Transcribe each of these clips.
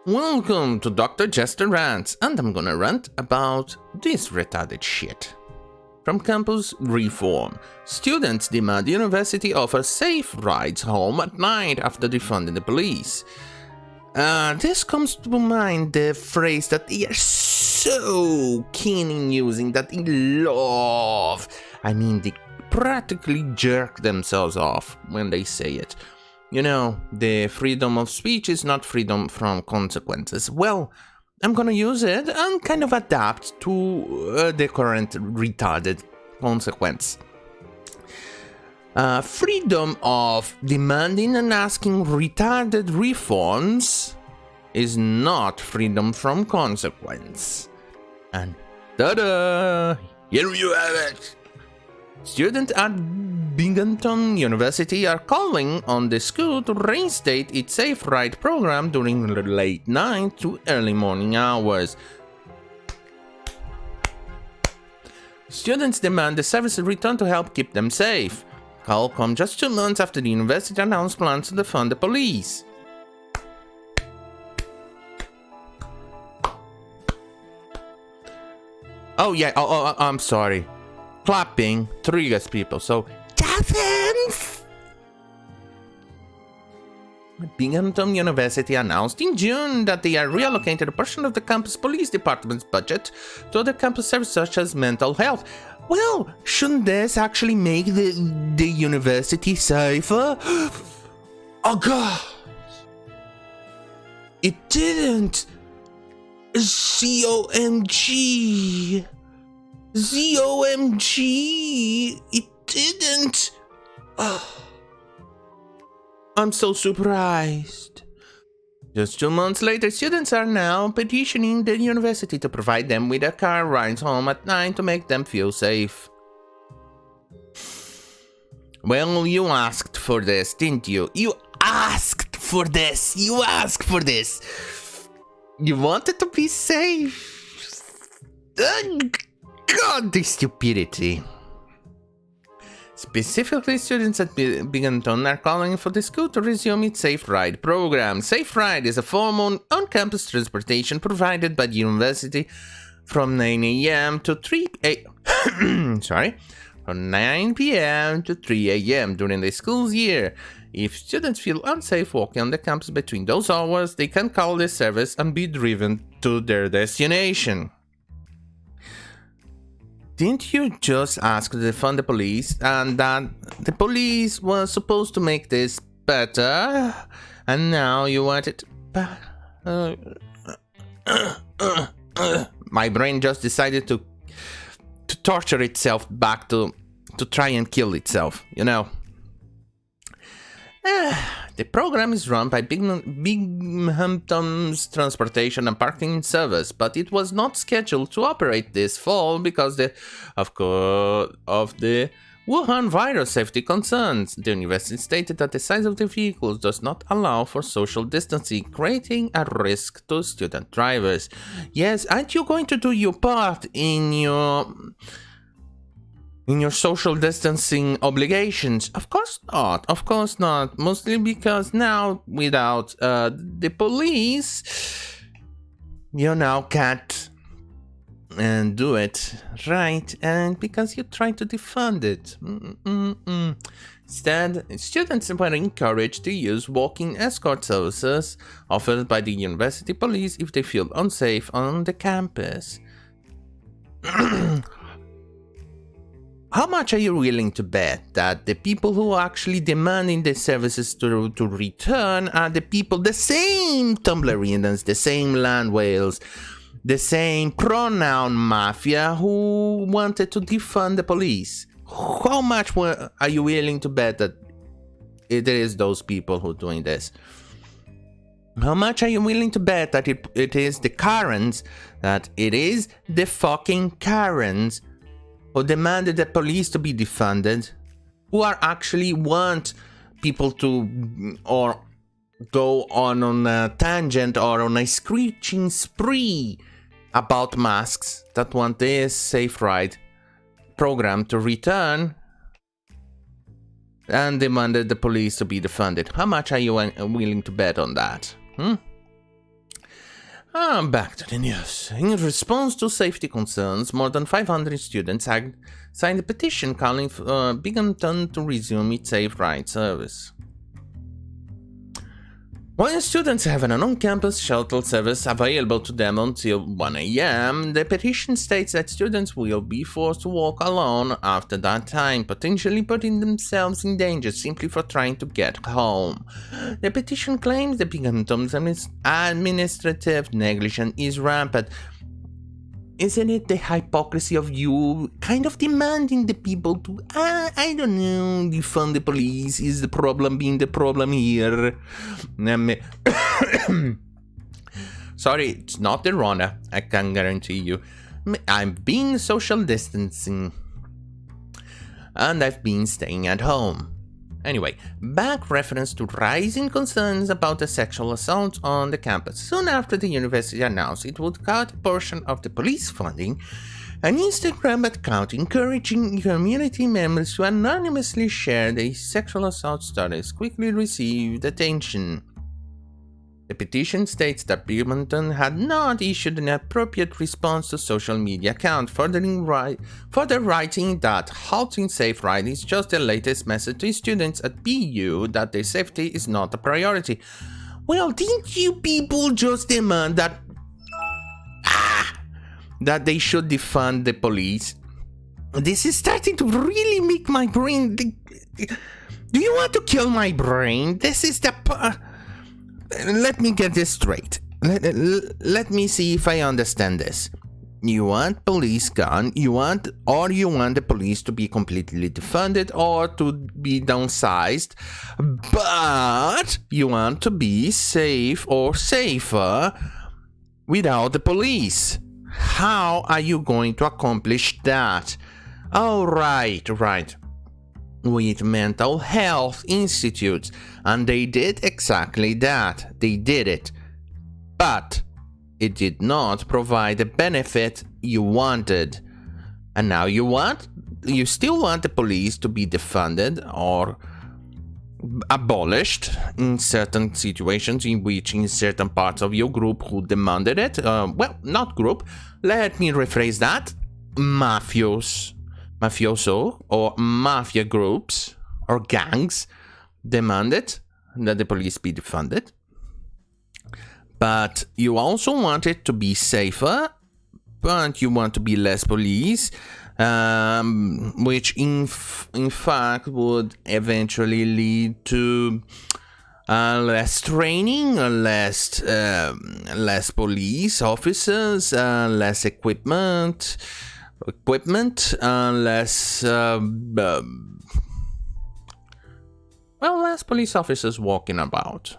Welcome to Dr. Jester Rants, and I'm gonna rant about this retarded shit. From campus reform, students demand university offer safe rides home at night after defunding the police. This comes to mind the phrase that they are so keen in using, that they love. I mean, they practically jerk themselves off when they say it. You know, the freedom of speech is not freedom from consequences. Well, I'm gonna use it and kind of adapt to the current retarded consequence. Freedom of demanding and asking retarded reforms is not freedom from consequence. And ta-da! Here you have it! Students at Binghamton University are calling on the school to reinstate its safe ride program during the late night to early morning hours. Students demand the service return to help keep them safe. Call comes just 2 months after the university announced plans to defund the police. Oh yeah, I'm sorry. Clapping triggers people, so Javins! Binghamton University announced in June that they are reallocating a portion of the campus police department's budget to other campus services such as mental health. Well, shouldn't this actually make the university safer? Oh god! It didn't! ZOMG! ZOMG! It didn't! Oh, I'm so surprised. Just 2 months later, students are now petitioning the university to provide them with a car rides home at night to make them feel safe. Well, you asked for this, didn't you? You asked for this! You asked for this! You wanted to be safe! God, the stupidity. Specifically, students at Binghamton are calling for the school to resume its Safe Ride program. Safe Ride is a form of on-campus transportation provided by the university from 9 a.m. to 3 a.m. from 9 p.m. to 3 a.m. during the school year. If students feel unsafe walking on the campus between those hours, they can call this service and be driven to their destination. Didn't you just ask to defund the police, and that the police was supposed to make this better, and now you want it back? My brain just decided to torture itself back to try and kill itself, you know. The program is run by Binghamton's Transportation and Parking Service, but it was not scheduled to operate this fall because of the Wuhan virus safety concerns. The university stated that the size of the vehicles does not allow for social distancing, creating a risk to student drivers. Yes, aren't you going to do your part in your social distancing obligations? Of course not. Mostly because now, without the police, you now can't do it, right? And because you try to defund it. Instead, students were encouraged to use walking escort services offered by the university police if they feel unsafe on the campus. How much are you willing to bet that the people who are actually demanding the services to return are the people, the same Tumblrians, the same land whales, the same pronoun mafia who wanted to defund the police? How much are you willing to bet that it is those people who are doing this? How much are you willing to bet that it is the Karens, that it is the fucking Karens who demanded the police to be defunded, who are actually want people to or go on a tangent or on a screeching spree about masks, that want this Safe Ride program to return and demanded the police to be defunded? How much are you willing to bet on that? Back to the news. In response to safety concerns, more than 500 students had signed a petition calling for Binghamton to resume its safe ride service. While students have an on-campus shuttle service available to them until 1 a.m., the petition states that students will be forced to walk alone after that time, potentially putting themselves in danger simply for trying to get home. The petition claims that Binghamton's administrative negligence is rampant. Isn't it the hypocrisy of you kind of demanding the people to, I don't know, defund the police? Is the problem being the problem here? Sorry, it's not the Rona, I can guarantee you. I'm being social distancing. And I've been staying at home. Anyway, back reference to rising concerns about the sexual assault on the campus. Soon after the university announced it would cut a portion of the police funding, an Instagram account encouraging community members to anonymously share their sexual assault stories quickly received attention. The petition states that Binghamton had not issued an appropriate response to social media account, further writing that halting safe ride is just the latest message to students at BU that their safety is not a priority. Well, didn't you people just demand that they should defund the police? This is starting to really make my brain... Do you want to kill my brain? This is the... Let me get this straight. Let me see if I understand this. You want police gone, you want the police to be completely defunded or to be downsized, but you want to be safe or safer without the police. How are you going to accomplish that? Oh, right. With mental health institutes, and they did exactly that. They did it, but it did not provide the benefit you wanted. And now you still want the police to be defunded or abolished in certain situations in which in certain parts of your group who demanded it, not group, let me rephrase that, mafioso or mafia groups or gangs demanded that the police be defunded. But you also want it to be safer, but you want to be less police, which in fact would eventually lead to less training, less police officers, less equipment, less less police officers walking about,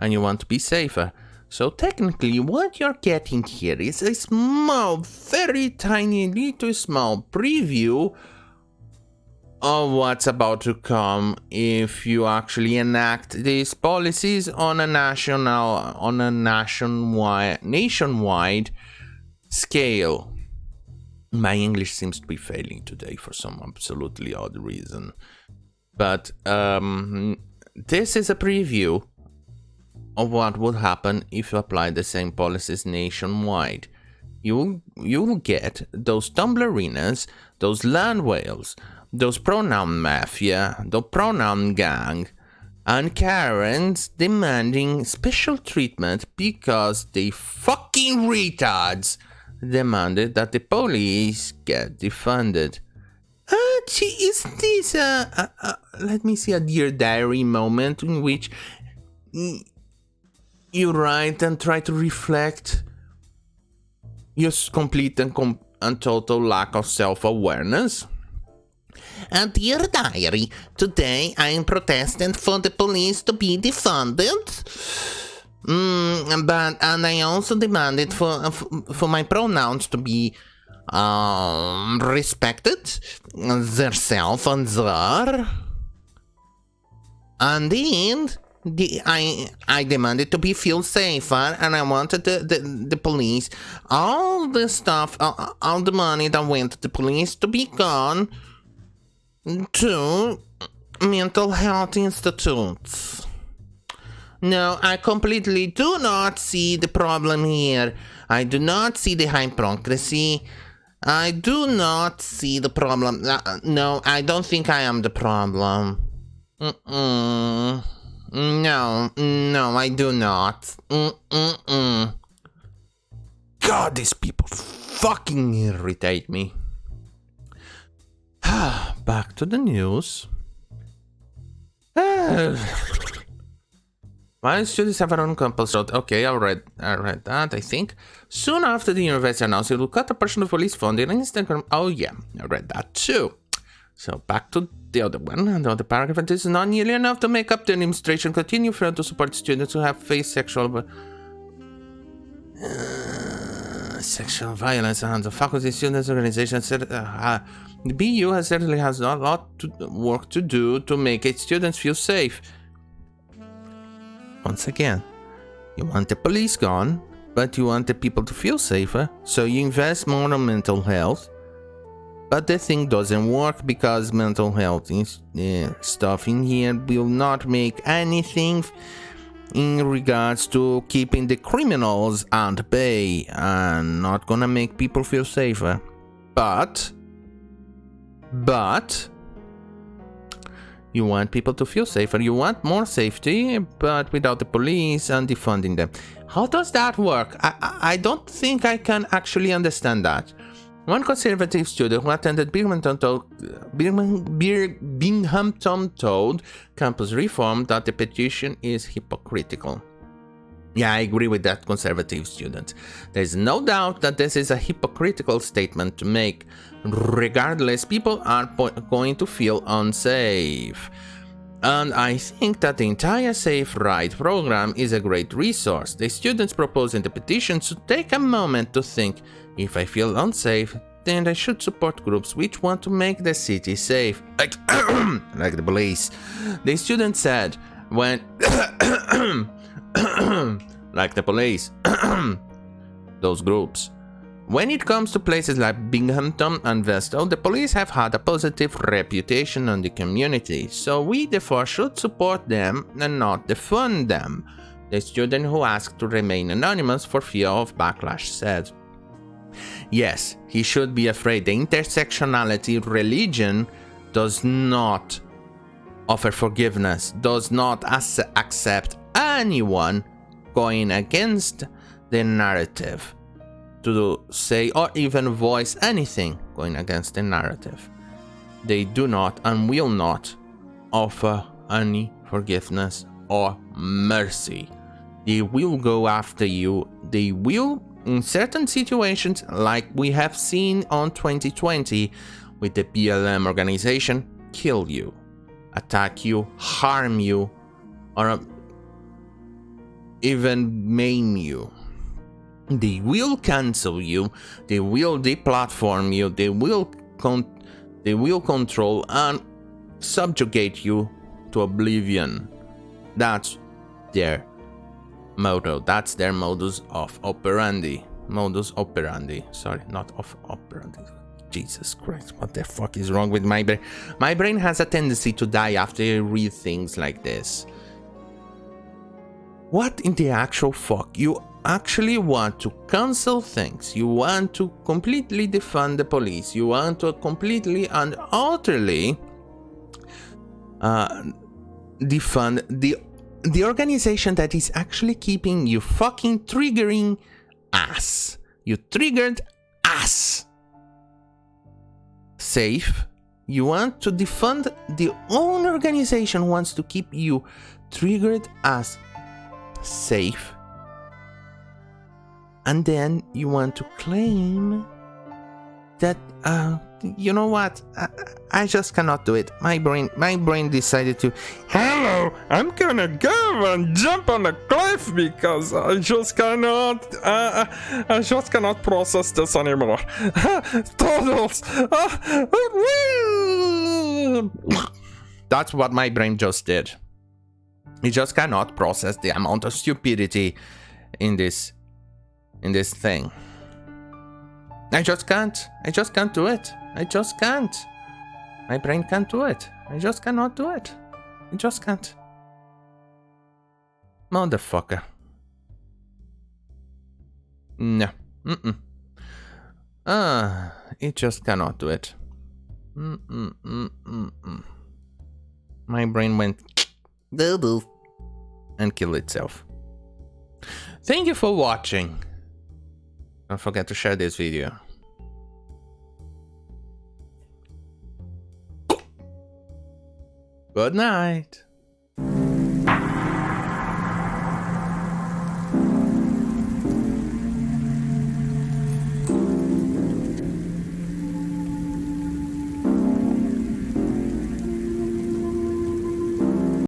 and you want to be safer. So technically what you're getting here is a small, very tiny, little small preview of what's about to come if you actually enact these policies on a nationwide scale. My English seems to be failing today for some absolutely odd reason. But this is a preview of what would happen if you apply the same policies nationwide. You will get those Tumblerinas, those land whales, those pronoun mafia, the pronoun gang, and Karens demanding special treatment because they fucking retards demanded that the police get defunded. Is this let me see, a Dear Diary moment in which you write and try to reflect your complete and total lack of self-awareness? Dear Diary, today I am protesting for the police to be defunded. And I also demanded for my pronouns to be respected, their self and their. And then I demanded to be feel safer, and I wanted the police, all the stuff, all the money that went to the police to be gone to mental health institutes. No, I completely do not see the problem here. I do not see the hypocrisy. I do not see the problem. No, I don't think I am the problem. No, I do not. God, these people fucking irritate me. Back to the news. While students have their own compulsory... Okay, I read that, I think. Soon after the university announced it will cut a portion of police funding on Instagram. Oh yeah, I read that too. So back to the other one. The other paragraph. This is not nearly enough to make up the administration continue further to support students who have faced sexual violence and the faculty students organization said the BU certainly has a lot of work to do to make its students feel safe. Once again, you want the police gone, but you want the people to feel safer, so you invest more on mental health. But the thing doesn't work because mental health stuff in here will not make anything in regards to keeping the criminals at bay and not gonna make people feel safer. But you want people to feel safer, you want more safety, but without the police and defunding them. How does that work? I don't think I can actually understand that. One conservative student who attended Binghamton told campus reform that the petition is hypocritical. Yeah, I agree with that conservative student. There's no doubt that this is a hypocritical statement to make. Regardless, people are going to feel unsafe. And I think that the entire Safe Ride program is a great resource. The students proposing the petition should take a moment to think, if I feel unsafe, then I should support groups which want to make the city safe. Like the police. The student said, when... like the police. Those groups. When it comes to places like Binghamton and Vestal, the police have had a positive reputation in the community, so we therefore should support them and not defund them, the student who asked to remain anonymous for fear of backlash said. Yes, he should be afraid. The intersectionality religion does not offer forgiveness, does not accept anyone going against the narrative to say or even voice anything going against the narrative. They do not and will not offer any forgiveness or mercy. They will go after you. They will, in certain situations, like we have seen on 2020 with the BLM organization, kill you, attack you, harm you, or even maim you. They will cancel you, they will deplatform you, they will control and subjugate you to oblivion. That's their motto, that's their modus operandi. Sorry, not of operandi. Jesus Christ, what the fuck is wrong with my brain? My brain has a tendency to die after I read things like this. What in the actual fuck? You actually want to cancel things. You want to completely defund the police. You want to completely and utterly defund the organization that is actually keeping you fucking triggering ass. You triggered ass safe. You want to defund the own organization wants to keep you triggered ass safe. And then you want to claim that, you know what? I just cannot do it. My brain decided to. Hello, I'm gonna go and jump on a cliff because I just cannot process this anymore. Toddles. That's what my brain just did. It just cannot process the amount of stupidity in this thing. I just can't do it. I just can't. My brain can't do it. I just cannot do it. I just can't. Motherfucker. No. It just cannot do it. My brain went doo-doo and killed itself. Thank you for watching. Don't forget to share this video. Good night.